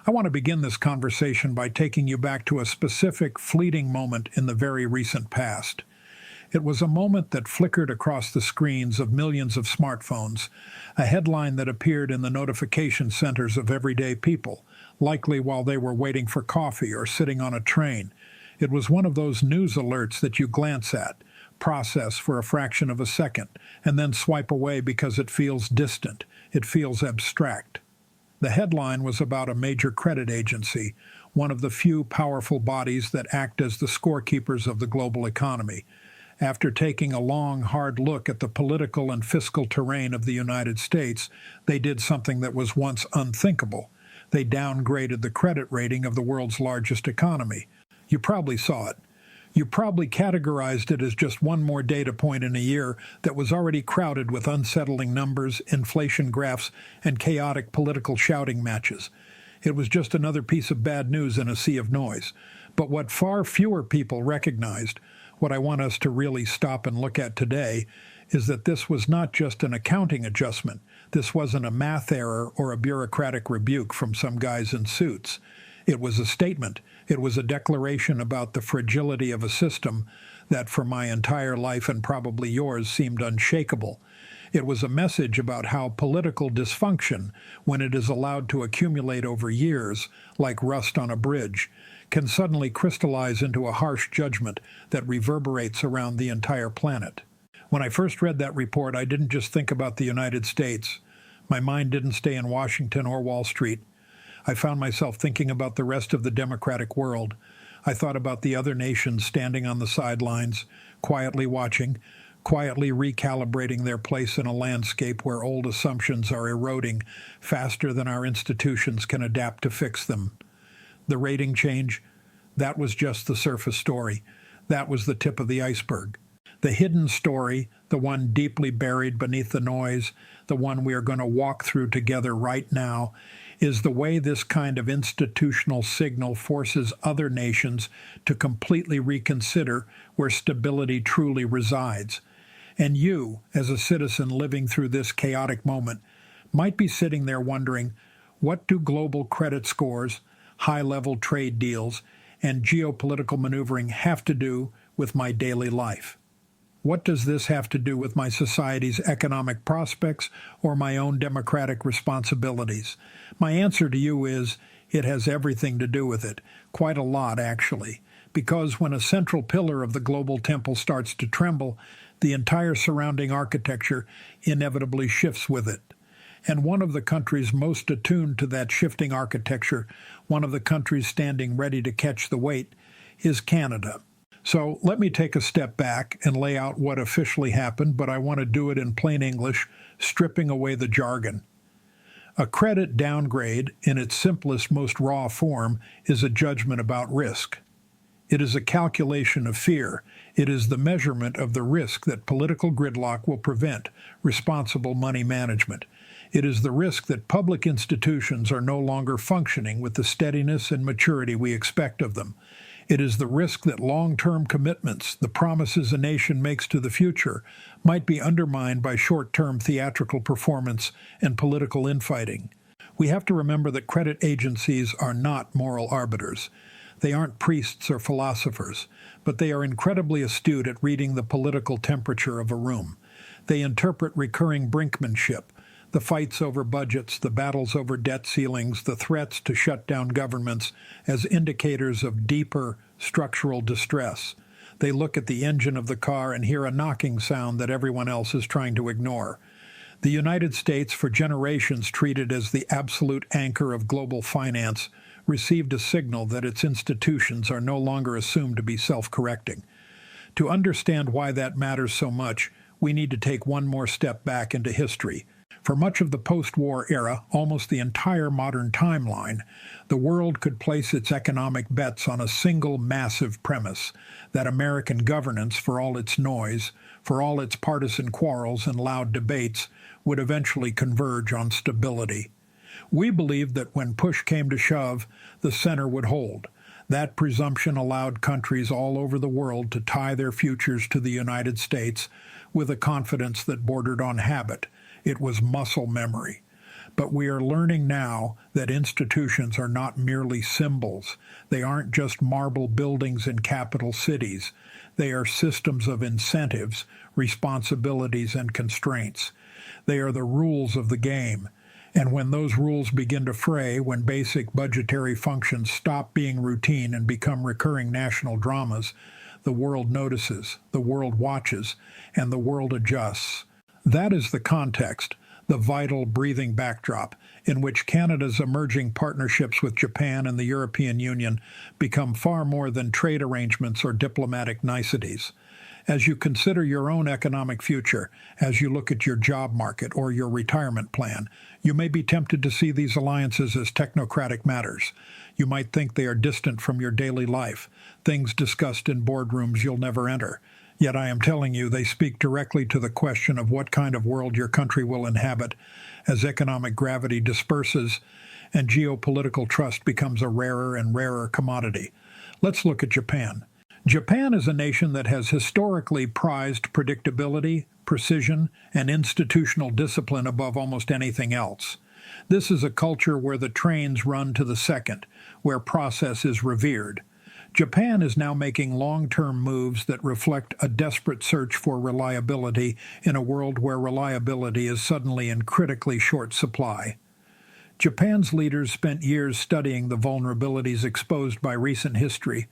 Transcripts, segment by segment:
I want to begin this conversation by taking you back to a specific, fleeting moment in the very recent past. It was a moment that flickered across the screens of millions of smartphones, a headline that appeared in the notification centers of everyday people, likely while they were waiting for coffee or sitting on a train. It was one of those news alerts that you glance at, process for a fraction of a second, and then swipe away because it feels distant, it feels abstract. The headline was about a major credit agency, one of the few powerful bodies that act as the scorekeepers of the global economy. After taking a long, hard look at the political and fiscal terrain of the United States, they did something that was once unthinkable. They downgraded the credit rating of the world's largest economy. You probably saw it. You probably categorized it as just one more data point in a year that was already crowded with unsettling numbers, inflation graphs, and chaotic political shouting matches. It was just another piece of bad news in a sea of noise. But what far fewer people recognized, what I want us to really stop and look at today, is that this was not just an accounting adjustment. This wasn't a math error or a bureaucratic rebuke from some guys in suits. It was a statement. It was a declaration about the fragility of a system that for my entire life and probably yours seemed unshakable. It was a message about how political dysfunction, when it is allowed to accumulate over years, like rust on a bridge, can suddenly crystallize into a harsh judgment that reverberates around the entire planet. When I first read that report, I didn't just think about the United States. My mind didn't stay in Washington or Wall Street. I found myself thinking about the rest of the democratic world. I thought about the other nations standing on the sidelines, quietly watching, quietly recalibrating their place in a landscape where old assumptions are eroding faster than our institutions can adapt to fix them. The rating change, that was just the surface story. That was the tip of the iceberg. The hidden story, the one deeply buried beneath the noise, the one we are going to walk through together right now, is the way this kind of institutional signal forces other nations to completely reconsider where stability truly resides. And you, as a citizen living through this chaotic moment, might be sitting there wondering, what do global credit scores, high-level trade deals, and geopolitical maneuvering have to do with my daily life? What does this have to do with my society's economic prospects or my own democratic responsibilities? My answer to you is, it has everything to do with it, quite a lot actually, because when a central pillar of the global temple starts to tremble, the entire surrounding architecture inevitably shifts with it. And one of the countries most attuned to that shifting architecture, one of the countries standing ready to catch the weight, is Canada. So let me take a step back and lay out what officially happened, but I want to do it in plain English, stripping away the jargon. A credit downgrade, in its simplest, most raw form, is a judgment about risk. It is a calculation of fear. It is the measurement of the risk that political gridlock will prevent responsible money management. It is the risk that public institutions are no longer functioning with the steadiness and maturity we expect of them. It is the risk that long-term commitments, the promises a nation makes to the future, might be undermined by short-term theatrical performance and political infighting. We have to remember that credit agencies are not moral arbiters. They aren't priests or philosophers, but they are incredibly astute at reading the political temperature of a room. They interpret recurring brinkmanship, the fights over budgets, the battles over debt ceilings, the threats to shut down governments as indicators of deeper structural distress. They look at the engine of the car and hear a knocking sound that everyone else is trying to ignore. The United States, for generations treated as the absolute anchor of global finance, received a signal that its institutions are no longer assumed to be self-correcting. To understand why that matters so much, we need to take one more step back into history. For much of the post-war era, almost the entire modern timeline, the world could place its economic bets on a single massive premise, that American governance, for all its noise, for all its partisan quarrels and loud debates, would eventually converge on stability. We believed that when push came to shove, the center would hold. That presumption allowed countries all over the world to tie their futures to the United States with a confidence that bordered on habit. It was muscle memory. But we are learning now that institutions are not merely symbols. They aren't just marble buildings in capital cities. They are systems of incentives, responsibilities, and constraints. They are the rules of the game. And when those rules begin to fray, when basic budgetary functions stop being routine and become recurring national dramas, the world notices, the world watches, and the world adjusts. That is the context, the vital, breathing backdrop in which Canada's emerging partnerships with Japan and the European Union become far more than trade arrangements or diplomatic niceties. As you consider your own economic future, as you look at your job market or your retirement plan, you may be tempted to see these alliances as technocratic matters. You might think they are distant from your daily life, things discussed in boardrooms you'll never enter. Yet I am telling you, they speak directly to the question of what kind of world your country will inhabit as economic gravity disperses and geopolitical trust becomes a rarer and rarer commodity. Let's look at Japan. Japan is a nation that has historically prized predictability, precision, and institutional discipline above almost anything else. This is a culture where the trains run to the second, where process is revered. Japan is now making long-term moves that reflect a desperate search for reliability in a world where reliability is suddenly in critically short supply. Japan's leaders spent years studying the vulnerabilities exposed by recent history.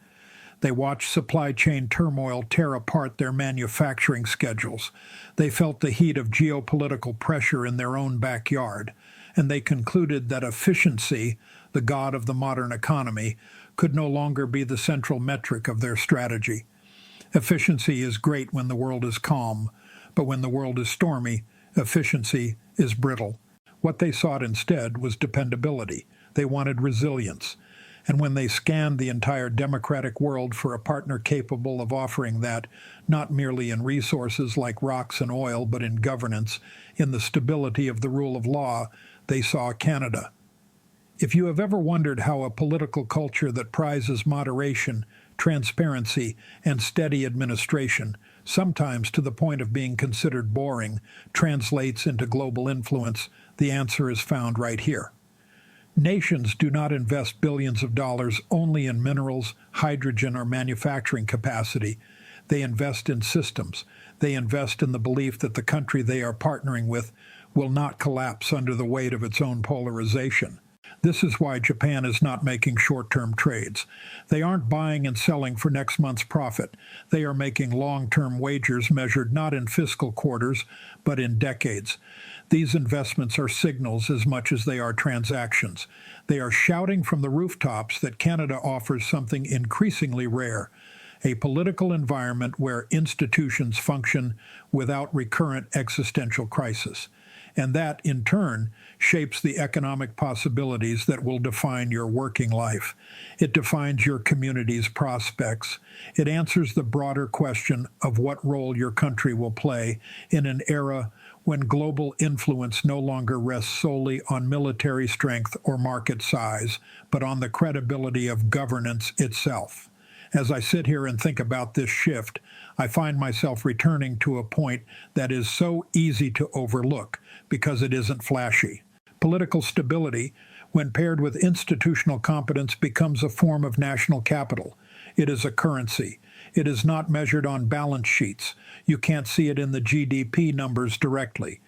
They watched supply chain turmoil tear apart their manufacturing schedules. They felt the heat of geopolitical pressure in their own backyard, and they concluded that efficiency, the god of the modern economy, could no longer be the central metric of their strategy. Efficiency is great when the world is calm, but when the world is stormy, efficiency is brittle. What they sought instead was dependability. They wanted resilience. And when they scanned the entire democratic world for a partner capable of offering that, not merely in resources like rocks and oil, but in governance, in the stability of the rule of law, they saw Canada. If you have ever wondered how a political culture that prizes moderation, transparency, and steady administration, sometimes to the point of being considered boring, translates into global influence, the answer is found right here. Nations do not invest billions of dollars only in minerals, hydrogen, or manufacturing capacity. They invest in systems. They invest in the belief that the country they are partnering with will not collapse under the weight of its own polarization. This is why Japan is not making short-term trades. They aren't buying and selling for next month's profit. They are making long-term wagers measured not in fiscal quarters, but in decades. These investments are signals as much as they are transactions. They are shouting from the rooftops that Canada offers something increasingly rare, a political environment where institutions function without recurrent existential crisis. And that, in turn, shapes the economic possibilities that will define your working life. It defines your community's prospects. It answers the broader question of what role your country will play in an era when global influence no longer rests solely on military strength or market size, but on the credibility of governance itself. As I sit here and think about this shift, I find myself returning to a point that is so easy to overlook because it isn't flashy. Political stability, when paired with institutional competence, becomes a form of national capital. It is a currency. It is not measured on balance sheets. You can't see it in the GDP numbers directly.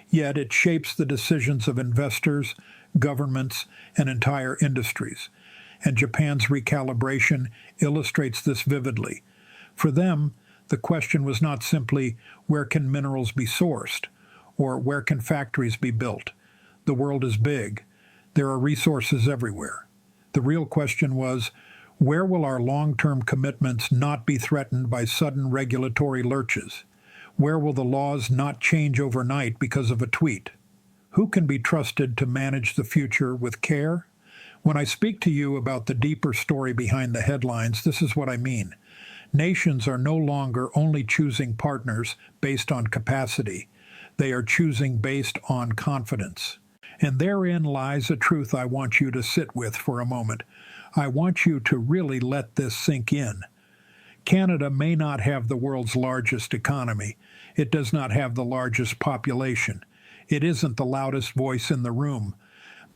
Yet it shapes the decisions of investors, governments, and entire industries. And Japan's recalibration illustrates this vividly. For them, the question was not simply, where can minerals be sourced, or where can factories be built? The world is big. There are resources everywhere. The real question was, where will our long-term commitments not be threatened by sudden regulatory lurches? Where will the laws not change overnight because of a tweet? Who can be trusted to manage the future with care? When I speak to you about the deeper story behind the headlines, this is what I mean. Nations are no longer only choosing partners based on capacity. They are choosing based on confidence. And therein lies a truth I want you to sit with for a moment. I want you to really let this sink in. Canada may not have the world's largest economy. It does not have the largest population. It isn't the loudest voice in the room.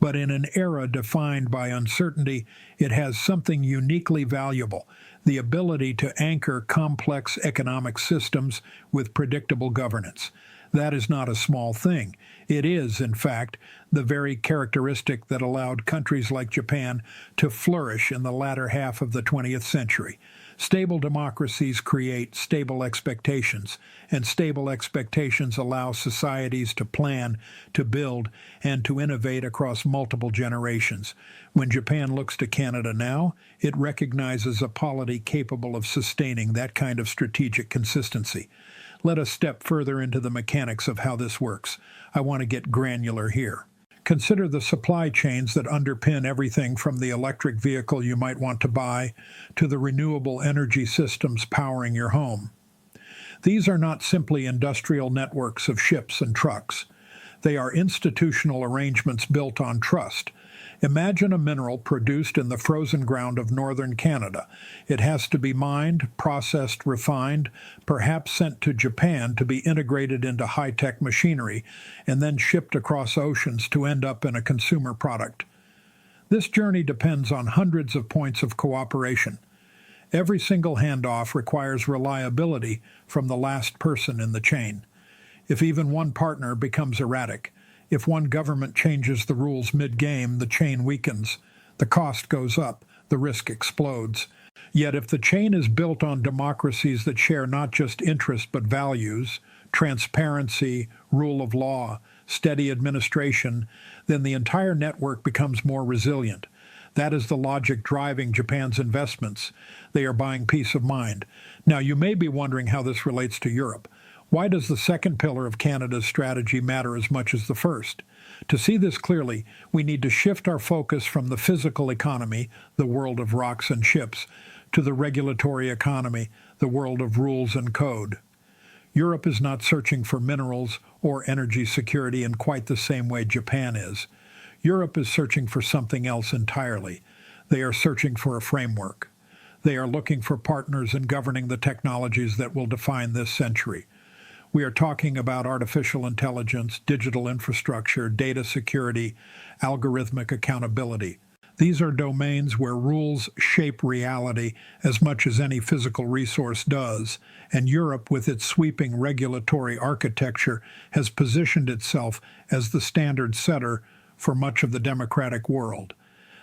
But in an era defined by uncertainty, it has something uniquely valuable: the ability to anchor complex economic systems with predictable governance. That is not a small thing. It is, in fact, the very characteristic that allowed countries like Japan to flourish in the latter half of the 20th century. Stable democracies create stable expectations, and stable expectations allow societies to plan, to build, and to innovate across multiple generations. When Japan looks to Canada now, it recognizes a polity capable of sustaining that kind of strategic consistency. Let us step further into the mechanics of how this works. I want to get granular here. Consider the supply chains that underpin everything from the electric vehicle you might want to buy to the renewable energy systems powering your home. These are not simply industrial networks of ships and trucks. They are institutional arrangements built on trust. Imagine a mineral produced in the frozen ground of northern Canada. It has to be mined, processed, refined, perhaps sent to Japan to be integrated into high-tech machinery, and then shipped across oceans to end up in a consumer product. This journey depends on hundreds of points of cooperation. Every single handoff requires reliability from the last person in the chain. If even one partner becomes erratic, if one government changes the rules mid-game, the chain weakens, the cost goes up, the risk explodes. Yet if the chain is built on democracies that share not just interests but values, transparency, rule of law, steady administration, then the entire network becomes more resilient. That is the logic driving Japan's investments. They are buying peace of mind. Now, you may be wondering how this relates to Europe. Why does the second pillar of Canada's strategy matter as much as the first? To see this clearly, we need to shift our focus from the physical economy, the world of rocks and ships, to the regulatory economy, the world of rules and code. Europe is not searching for minerals or energy security in quite the same way Japan is. Europe is searching for something else entirely. They are searching for a framework. They are looking for partners in governing the technologies that will define this century. We are talking about artificial intelligence, digital infrastructure, data security, algorithmic accountability. These are domains where rules shape reality as much as any physical resource does, and Europe, with its sweeping regulatory architecture, has positioned itself as the standard setter for much of the democratic world.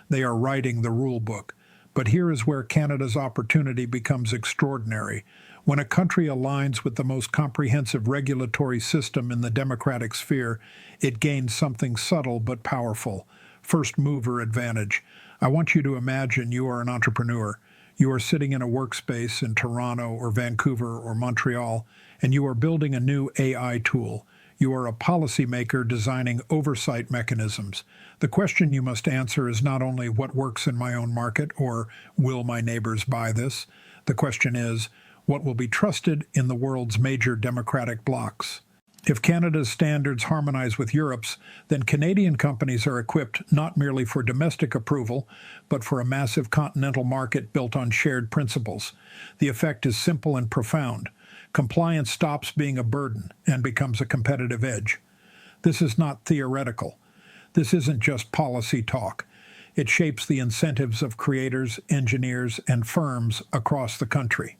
They are writing the rule book. But here is where Canada's opportunity becomes extraordinary. When a country aligns with the most comprehensive regulatory system in the democratic sphere, it gains something subtle but powerful: first mover advantage. I want you to imagine you are an entrepreneur. You are sitting in a workspace in Toronto or Vancouver or Montreal, and you are building a new AI tool. You are a policymaker designing oversight mechanisms. The question you must answer is not only what works in my own market or will my neighbors buy this. The question is, what will be trusted in the world's major democratic blocs? If Canada's standards harmonize with Europe's, then Canadian companies are equipped not merely for domestic approval, but for a massive continental market built on shared principles. The effect is simple and profound. Compliance stops being a burden and becomes a competitive edge. This is not theoretical. This isn't just policy talk. It shapes the incentives of creators, engineers, and firms across the country.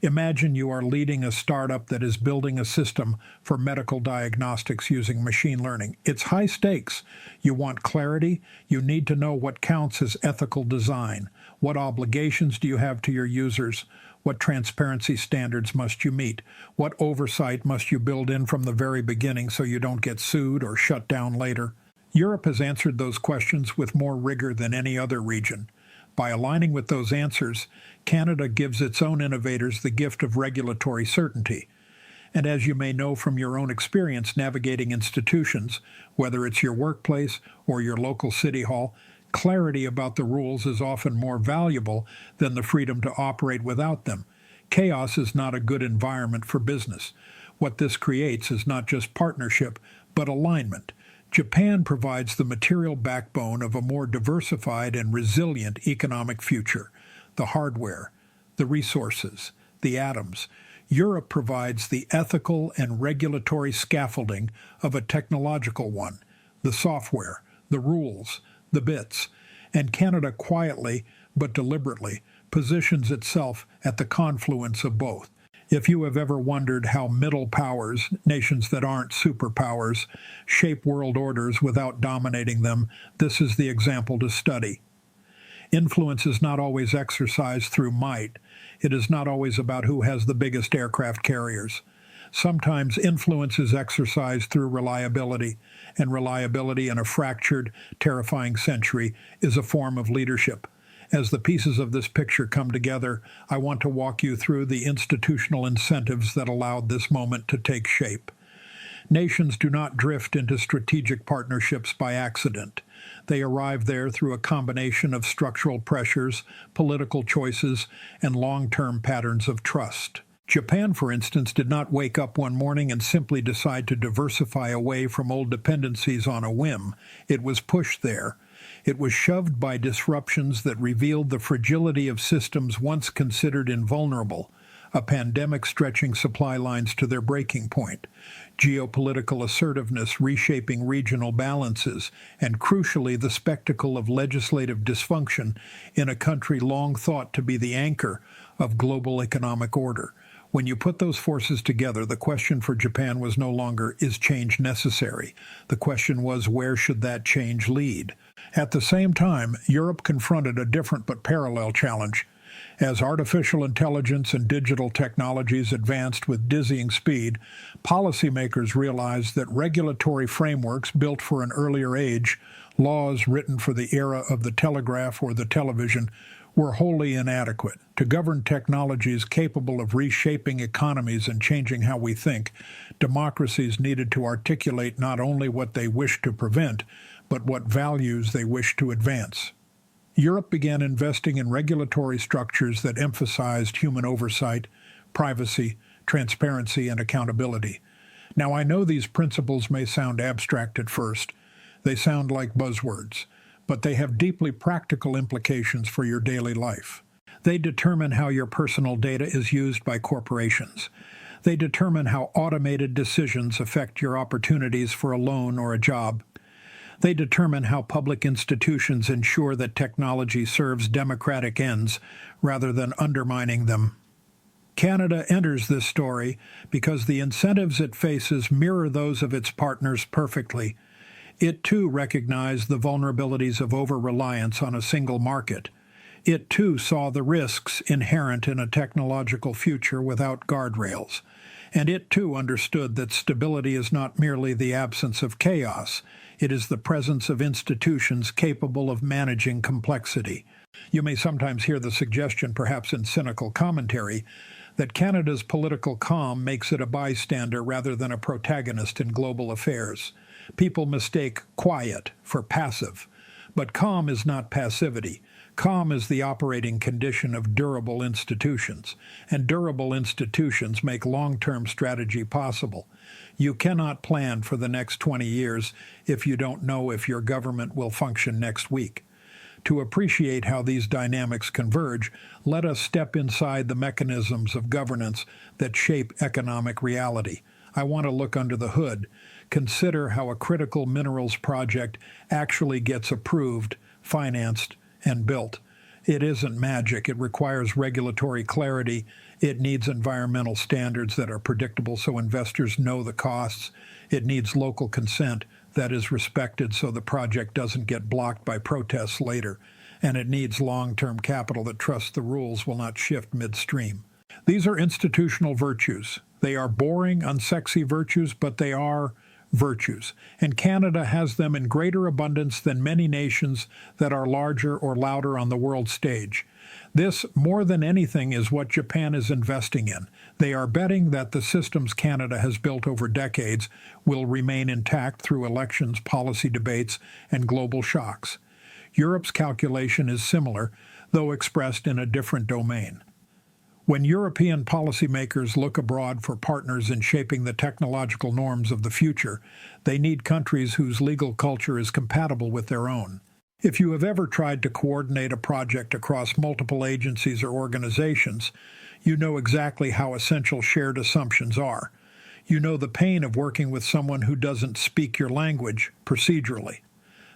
Imagine you are leading a startup that is building a system for medical diagnostics using machine learning. It's high stakes. You want clarity. You need to know what counts as ethical design. What obligations do you have to your users? What transparency standards must you meet? What oversight must you build in from the very beginning so you don't get sued or shut down later? Europe has answered those questions with more rigor than any other region. By aligning with those answers, Canada gives its own innovators the gift of regulatory certainty. And as you may know from your own experience navigating institutions, whether it's your workplace or your local city hall, clarity about the rules is often more valuable than the freedom to operate without them. Chaos is not a good environment for business. What this creates is not just partnership, but alignment. Japan provides the material backbone of a more diversified and resilient economic future. The hardware, the resources, the atoms. Europe provides the ethical and regulatory scaffolding of a technological one, the software, the rules, the bits, and Canada quietly but deliberately positions itself at the confluence of both. If you have ever wondered how middle powers, nations that aren't superpowers, shape world orders without dominating them, this is the example to study. Influence is not always exercised through might. It is not always about who has the biggest aircraft carriers. Sometimes influence is exercised through reliability, and reliability in a fractured, terrifying century is a form of leadership. As the pieces of this picture come together, I want to walk you through the institutional incentives that allowed this moment to take shape. Nations do not drift into strategic partnerships by accident. They arrive there through a combination of structural pressures, political choices, and long-term patterns of trust. Japan, for instance, did not wake up one morning and simply decide to diversify away from old dependencies on a whim. It was pushed there. It was shoved by disruptions that revealed the fragility of systems once considered invulnerable, a pandemic stretching supply lines to their breaking point, geopolitical assertiveness reshaping regional balances, and crucially the spectacle of legislative dysfunction in a country long thought to be the anchor of global economic order. When you put those forces together, the question for Japan was no longer, is change necessary? The question was, where should that change lead? At the same time, Europe confronted a different but parallel challenge. As artificial intelligence and digital technologies advanced with dizzying speed, policymakers realized that regulatory frameworks built for an earlier age, laws written for the era of the telegraph or the television, were wholly inadequate. To govern technologies capable of reshaping economies and changing how we think, democracies needed to articulate not only what they wished to prevent, but what values they wished to advance. Europe began investing in regulatory structures that emphasized human oversight, privacy, transparency, and accountability. Now, I know these principles may sound abstract at first. They sound like buzzwords, but they have deeply practical implications for your daily life. They determine how your personal data is used by corporations. They determine how automated decisions affect your opportunities for a loan or a job. They determine how public institutions ensure that technology serves democratic ends rather than undermining them. Canada enters this story because the incentives it faces mirror those of its partners perfectly. It too recognized the vulnerabilities of over-reliance on a single market. It too saw the risks inherent in a technological future without guardrails. And it too understood that stability is not merely the absence of chaos. It is the presence of institutions capable of managing complexity. You may sometimes hear the suggestion, perhaps in cynical commentary, that Canada's political calm makes it a bystander rather than a protagonist in global affairs. People mistake quiet for passive. But calm is not passivity. Calm is the operating condition of durable institutions, and durable institutions make long-term strategy possible. You cannot plan for the next 20 years if you don't know if your government will function next week. To appreciate how these dynamics converge, let us step inside the mechanisms of governance that shape economic reality. I want to look under the hood, consider how a critical minerals project actually gets approved, financed, and built. It isn't magic. It requires regulatory clarity. It needs environmental standards that are predictable so investors know the costs. It needs local consent that is respected so the project doesn't get blocked by protests later. And it needs long-term capital that trusts the rules will not shift midstream. These are institutional virtues. They are boring, unsexy virtues, but they are virtues, and Canada has them in greater abundance than many nations that are larger or louder on the world stage. This, more than anything, is what Japan is investing in. They are betting that the systems Canada has built over decades will remain intact through elections, policy debates, and global shocks. Europe's calculation is similar, though expressed in a different domain. When European policymakers look abroad for partners in shaping the technological norms of the future, they need countries whose legal culture is compatible with their own. If you have ever tried to coordinate a project across multiple agencies or organizations, you know exactly how essential shared assumptions are. You know the pain of working with someone who doesn't speak your language procedurally.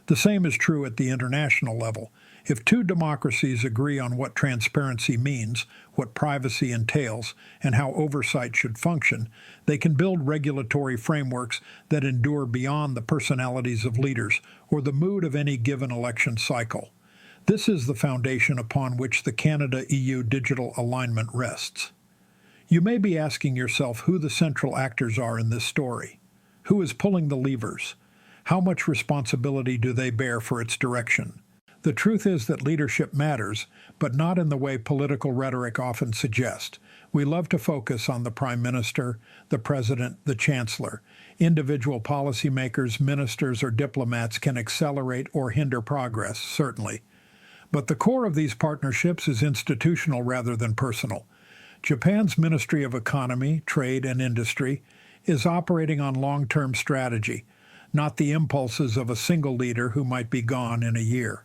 The same is true at the international level. If two democracies agree on what transparency means, what privacy entails, and how oversight should function, they can build regulatory frameworks that endure beyond the personalities of leaders or the mood of any given election cycle. This is the foundation upon which the Canada-EU digital alignment rests. You may be asking yourself who the central actors are in this story. Who is pulling the levers? How much responsibility do they bear for its direction? The truth is that leadership matters, but not in the way political rhetoric often suggests. We love to focus on the Prime Minister, the President, the Chancellor. Individual policymakers, ministers, or diplomats can accelerate or hinder progress, certainly. But the core of these partnerships is institutional rather than personal. Japan's Ministry of Economy, Trade, and Industry is operating on long-term strategy, not the impulses of a single leader who might be gone in a year.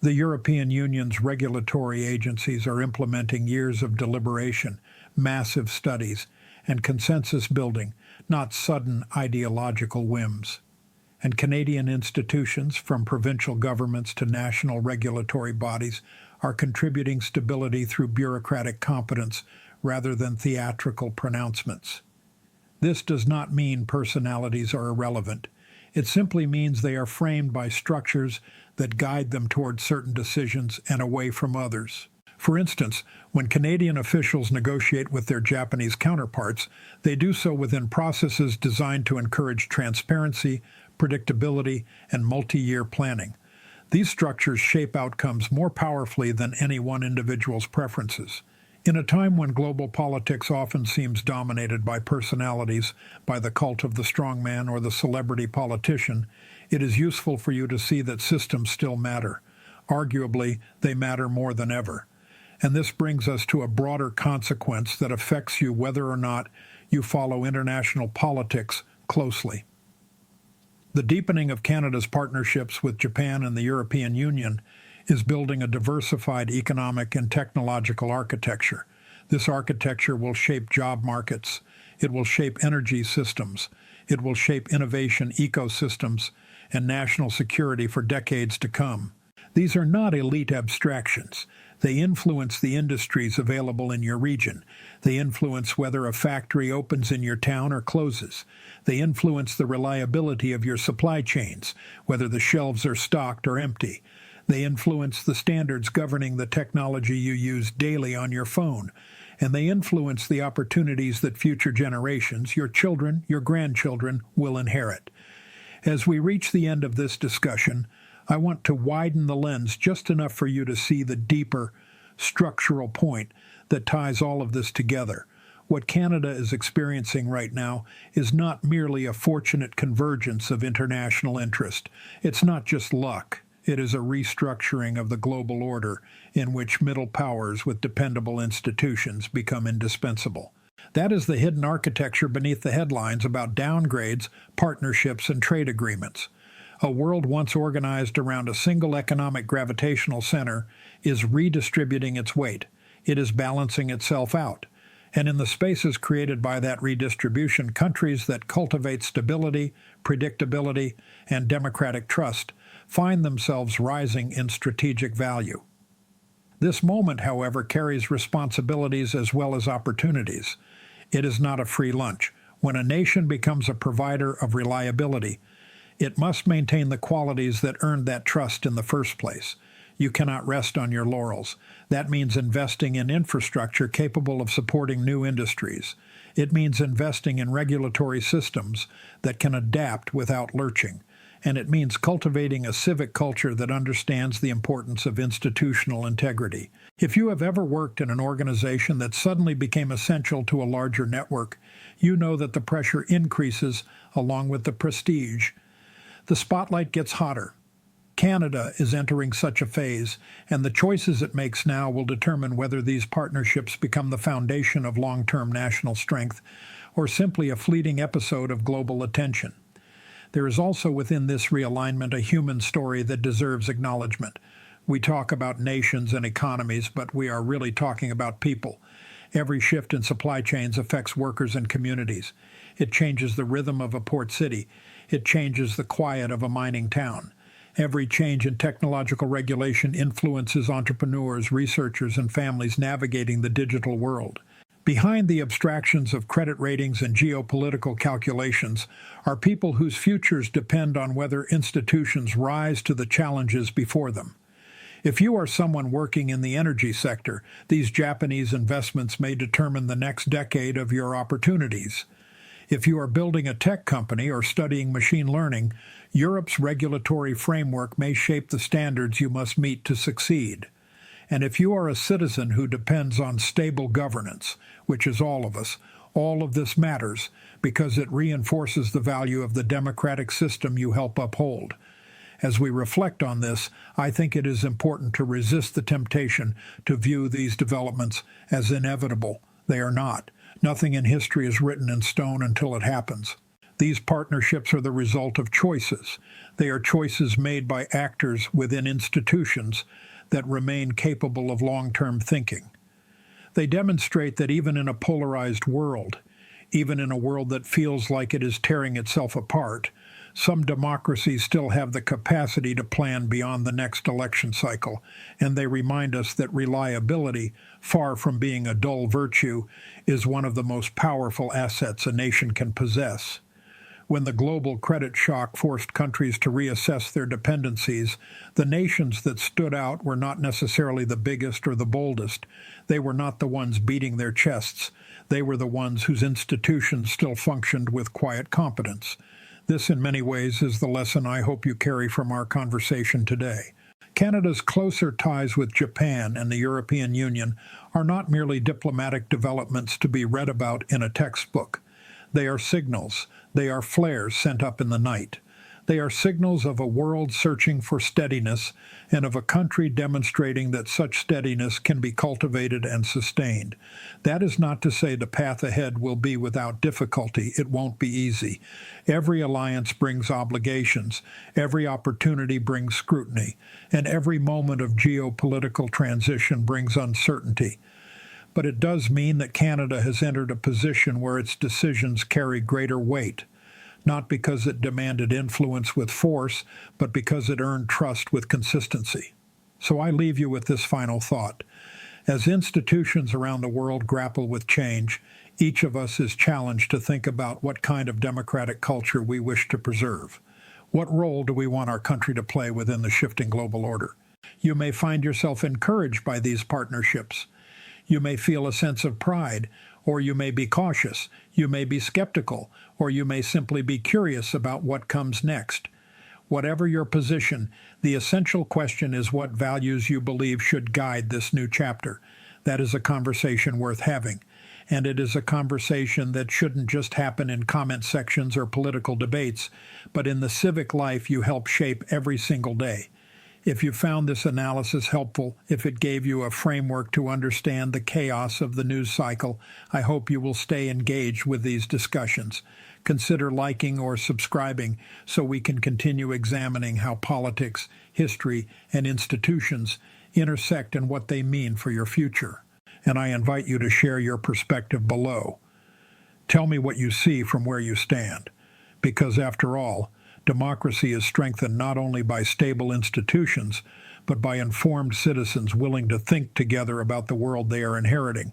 The European Union's regulatory agencies are implementing years of deliberation, massive studies, and consensus building, not sudden ideological whims. And Canadian institutions, from provincial governments to national regulatory bodies, are contributing stability through bureaucratic competence rather than theatrical pronouncements. This does not mean personalities are irrelevant. It simply means they are framed by structures that guide them towards certain decisions and away from others. For instance, when Canadian officials negotiate with their Japanese counterparts, they do so within processes designed to encourage transparency, predictability, and multi-year planning. These structures shape outcomes more powerfully than any one individual's preferences. In a time when global politics often seems dominated by personalities, by the cult of the strongman or the celebrity politician, it is useful for you to see that systems still matter. Arguably, they matter more than ever. And this brings us to a broader consequence that affects you whether or not you follow international politics closely. The deepening of Canada's partnerships with Japan and the European Union is building a diversified economic and technological architecture. This architecture will shape job markets. It will shape energy systems. It will shape innovation ecosystems and national security for decades to come. These are not elite abstractions. They influence the industries available in your region. They influence whether a factory opens in your town or closes. They influence the reliability of your supply chains, whether the shelves are stocked or empty. They influence the standards governing the technology you use daily on your phone. And they influence the opportunities that future generations, your children, your grandchildren, will inherit. As we reach the end of this discussion, I want to widen the lens just enough for you to see the deeper structural point that ties all of this together. What Canada is experiencing right now is not merely a fortunate convergence of international interest. It's not just luck. It is a restructuring of the global order in which middle powers with dependable institutions become indispensable. That is the hidden architecture beneath the headlines about downgrades, partnerships, and trade agreements. A world once organized around a single economic gravitational center is redistributing its weight. It is balancing itself out. And in the spaces created by that redistribution, countries that cultivate stability, predictability, and democratic trust find themselves rising in strategic value. This moment, however, carries responsibilities as well as opportunities. It is not a free lunch. When a nation becomes a provider of reliability, it must maintain the qualities that earned that trust in the first place. You cannot rest on your laurels. That means investing in infrastructure capable of supporting new industries. It means investing in regulatory systems that can adapt without lurching. And it means cultivating a civic culture that understands the importance of institutional integrity. If you have ever worked in an organization that suddenly became essential to a larger network, you know that the pressure increases along with the prestige. The spotlight gets hotter. Canada is entering such a phase, and the choices it makes now will determine whether these partnerships become the foundation of long-term national strength or simply a fleeting episode of global attention. There is also within this realignment a human story that deserves acknowledgement. We talk about nations and economies, but we are really talking about people. Every shift in supply chains affects workers and communities. It changes the rhythm of a port city. It changes the quiet of a mining town. Every change in technological regulation influences entrepreneurs, researchers, and families navigating the digital world. Behind the abstractions of credit ratings and geopolitical calculations are people whose futures depend on whether institutions rise to the challenges before them. If you are someone working in the energy sector, these Japanese investments may determine the next decade of your opportunities. If you are building a tech company or studying machine learning, Europe's regulatory framework may shape the standards you must meet to succeed. And if you are a citizen who depends on stable governance, which is all of us, all of this matters because it reinforces the value of the democratic system you help uphold. As we reflect on this, I think it is important to resist the temptation to view these developments as inevitable. They are not. Nothing in history is written in stone until it happens. These partnerships are the result of choices. They are choices made by actors within institutions that remain capable of long-term thinking. They demonstrate that even in a polarized world, even in a world that feels like it is tearing itself apart, some democracies still have the capacity to plan beyond the next election cycle, and they remind us that reliability, far from being a dull virtue, is one of the most powerful assets a nation can possess. When the global credit shock forced countries to reassess their dependencies, the nations that stood out were not necessarily the biggest or the boldest. They were not the ones beating their chests. They were the ones whose institutions still functioned with quiet competence. This, in many ways, is the lesson I hope you carry from our conversation today. Canada's closer ties with Japan and the European Union are not merely diplomatic developments to be read about in a textbook. They are signals. They are flares sent up in the night. They are signals of a world searching for steadiness and of a country demonstrating that such steadiness can be cultivated and sustained. That is not to say the path ahead will be without difficulty. It won't be easy. Every alliance brings obligations. Every opportunity brings scrutiny. And every moment of geopolitical transition brings uncertainty. But it does mean that Canada has entered a position where its decisions carry greater weight. Not because it demanded influence with force, but because it earned trust with consistency. So I leave you with this final thought. As institutions around the world grapple with change, each of us is challenged to think about what kind of democratic culture we wish to preserve. What role do we want our country to play within the shifting global order? You may find yourself encouraged by these partnerships. You may feel a sense of pride, or you may be cautious. You may be skeptical, or you may simply be curious about what comes next. Whatever your position, the essential question is what values you believe should guide this new chapter. That is a conversation worth having. And it is a conversation that shouldn't just happen in comment sections or political debates, but in the civic life you help shape every single day. If you found this analysis helpful, if it gave you a framework to understand the chaos of the news cycle, I hope you will stay engaged with these discussions. Consider liking or subscribing so we can continue examining how politics, history, and institutions intersect and what they mean for your future. And I invite you to share your perspective below. Tell me what you see from where you stand. Because after all, democracy is strengthened not only by stable institutions, but by informed citizens willing to think together about the world they are inheriting.